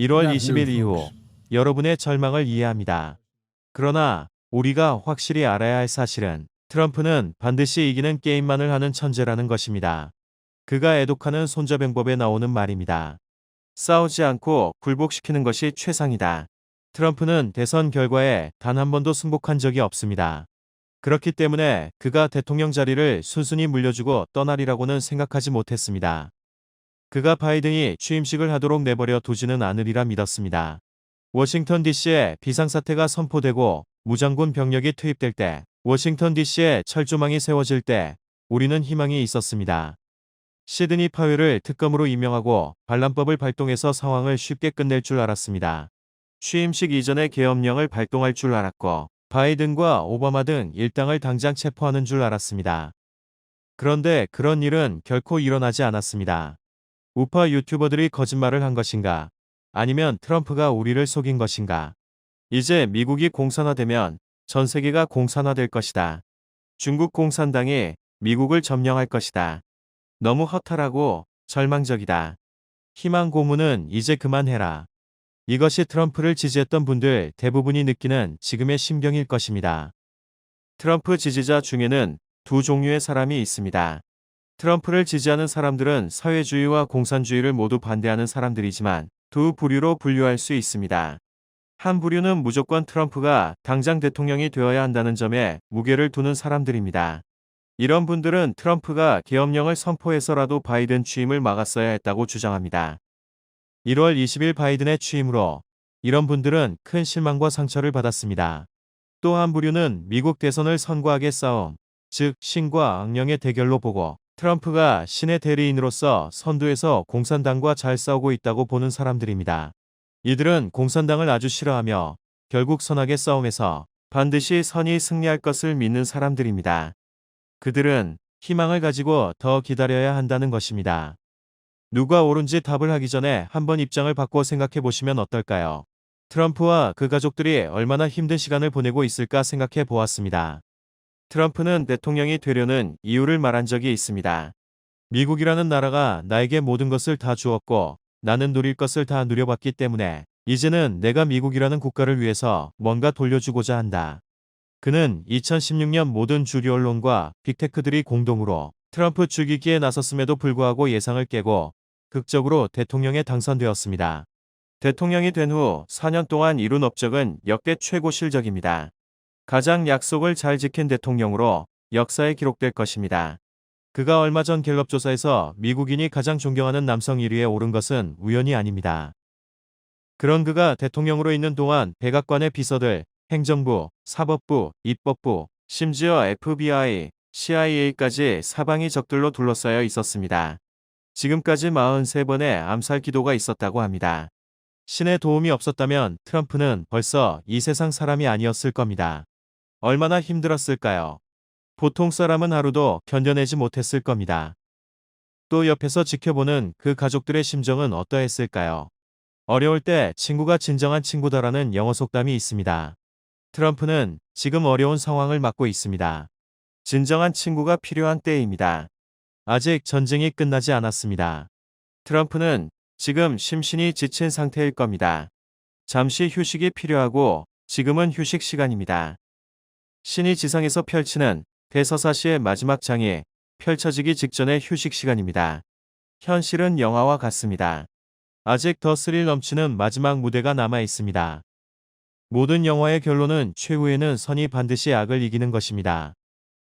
1월 Good 20일 afternoon, 이후 folks. 여러분의 절망을 이해합니다. 그러나 우리가 확실히 알아야 할 사실은 트럼프는 반드시 이기는 게임만을 하는 천재라는 것입니다. 그가 애독하는 손자병법에 나오는 말입니다. 싸우지 않고 굴복시키는 것이 최상이다. 트럼프는 대선 결과에 단 한 번도 승복한 적이 없습니다. 그렇기 때문에 그가 대통령 자리를 순순히 물려주고 떠나리라고는 생각하지 못했습니다. 그가 바이든이 취임식을 하도록 내버려 두지는 않으리라 믿었습니다. 워싱턴 DC에 비상사태가 선포되고 무장군 병력이 투입될 때, 워싱턴 DC에 철조망이 세워질 때 우리는 희망이 있었습니다. 시드니 파웰을 특검으로 임명하고 반란법을 발동해서 상황을 쉽게 끝낼 줄 알았습니다. 취임식 이전에 계엄령을 발동할 줄 알았고 바이든과 오바마 등 일당을 당장 체포하는 줄 알았습니다. 그런데 그런 일은 결코 일어나지 않았습니다. 우파 유튜버들이 거짓말을 한 것인가? 아니면 트럼프가 우리를 속인 것인가? 이제 미국이 공산화되면 전 세계가 공산화될 것이다. 중국 공산당이 미국을 점령할 것이다. 너무 허탈하고 절망적이다. 희망 고문은 이제 그만해라. 이것이 트럼프를 지지했던 분들 대부분이 느끼는 지금의 심경일 것입니다. 트럼프 지지자 중에는 두 종류의 사람이 있습니다. 트럼프를 지지하는 사람들은 사회주의와 공산주의를 모두 반대하는 사람들이지만 두 부류로 분류할 수 있습니다. 한 부류는 무조건 트럼프가 당장 대통령이 되어야 한다는 점에 무게를 두는 사람들입니다. 이런 분들은 트럼프가 계엄령을 선포해서라도 바이든 취임을 막았어야 했다고 주장합니다. 1월 20일 바이든의 취임으로 이런 분들은 큰 실망과 상처를 받았습니다. 또 한 부류는 미국 대선을 선과악의 싸움, 즉 신과 악령의 대결로 보고 트럼프가 신의 대리인으로서 선두에서 공산당과 잘 싸우고 있다고 보는 사람들입니다. 이들은 공산당을 아주 싫어하며 결국 선악의 싸움에서 반드시 선이 승리할 것을 믿는 사람들입니다. 그들은 희망을 가지고 더 기다려야 한다는 것입니다. 누가 옳은지 답을 하기 전에 한번 입장을 바꿔 생각해 보시면 어떨까요? 트럼프와 그 가족들이 얼마나 힘든 시간을 보내고 있을까 생각해 보았습니다. 트럼프는 대통령이 되려는 이유를 말한 적이 있습니다. 미국이라는 나라가 나에게 모든 것을 다 주었고 나는 누릴 것을 다 누려봤기 때문에 이제는 내가 미국이라는 국가를 위해서 뭔가 돌려주고자 한다. 그는 2016년 모든 주류 언론과 빅테크들이 공동으로 트럼프 죽이기에 나섰음에도 불구하고 예상을 깨고 극적으로 대통령에 당선되었습니다. 대통령이 된 후 4년 동안 이룬 업적은 역대 최고 실적입니다. 가장 약속을 잘 지킨 대통령으로 역사에 기록될 것입니다. 그가 얼마 전 갤럽 조사에서 미국인이 가장 존경하는 남성 1위에 오른 것은 우연이 아닙니다. 그런 그가 대통령으로 있는 동안 백악관의 비서들, 행정부, 사법부, 입법부, 심지어 FBI, CIA까지 사방이 적들로 둘러싸여 있었습니다. 지금까지 43번의 암살 기도가 있었다고 합니다. 신의 도움이 없었다면 트럼프는 벌써 이 세상 사람이 아니었을 겁니다. 얼마나 힘들었을까요? 보통 사람은 하루도 견뎌내지 못했을 겁니다. 또 옆에서 지켜보는 그 가족들의 심정은 어떠했을까요? 어려울 때 친구가 진정한 친구다라는 영어 속담이 있습니다. 트럼프는 지금 어려운 상황을 맞고 있습니다. 진정한 친구가 필요한 때입니다. 아직 전쟁이 끝나지 않았습니다. 트럼프는 지금 심신이 지친 상태일 겁니다. 잠시 휴식이 필요하고 지금은 휴식 시간입니다. 신이 지상에서 펼치는 대서사시의 마지막 장이 펼쳐지기 직전의 휴식 시간입니다. 현실은 영화와 같습니다. 아직 더 스릴 넘치는 마지막 무대가 남아 있습니다. 모든 영화의 결론은 최후에는 선이 반드시 악을 이기는 것입니다.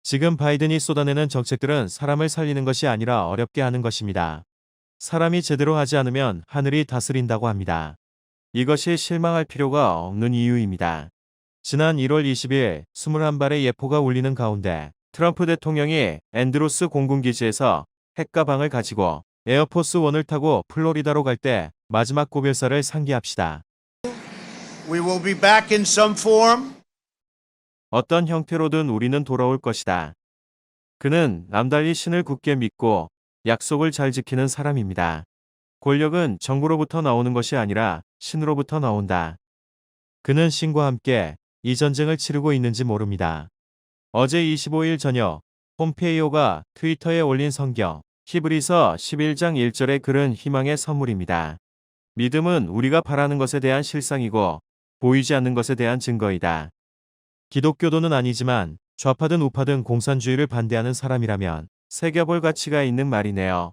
지금 바이든이 쏟아내는 정책들은 사람을 살리는 것이 아니라 어렵게 하는 것입니다. 사람이 제대로 하지 않으면 하늘이 다스린다고 합니다. 이것이 실망할 필요가 없는 이유입니다. 지난 1월 20일 21발의 예포가 울리는 가운데 트럼프 대통령이 앤드루스 공군기지에서 핵가방을 가지고 에어포스 1을 타고 플로리다로 갈 때 마지막 고별사를 상기합시다. We will be back in some form. 어떤 형태로든 우리는 돌아올 것이다. 그는 남달리 신을 굳게 믿고 약속을 잘 지키는 사람입니다. 권력은 정부로부터 나오는 것이 아니라 신으로부터 나온다. 그는 신과 함께 이 전쟁을 치르고 있는지 모릅니다. 어제 25일 저녁 폼페이오가 트위터에 올린 성경 히브리서 11장 1절의 글은 희망의 선물입니다. 믿음은 우리가 바라는 것에 대한 실상이고 보이지 않는 것에 대한 증거이다. 기독교도는 아니지만 좌파든 우파든 공산주의를 반대하는 사람이라면 새겨볼 가치가 있는 말이네요.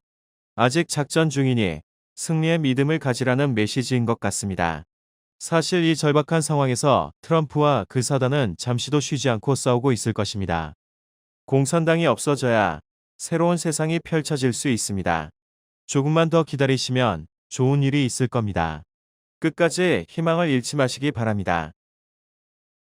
아직 작전 중이니 승리의 믿음을 가지라는 메시지인 것 같습니다. 사실 이 절박한 상황에서 트럼프와 그 사단은 잠시도 쉬지 않고 싸우고 있을 것입니다. 공산당이 없어져야 새로운 세상이 펼쳐질 수 있습니다. 조금만 더 기다리시면 좋은 일이 있을 겁니다. 끝까지 희망을 잃지 마시기 바랍니다.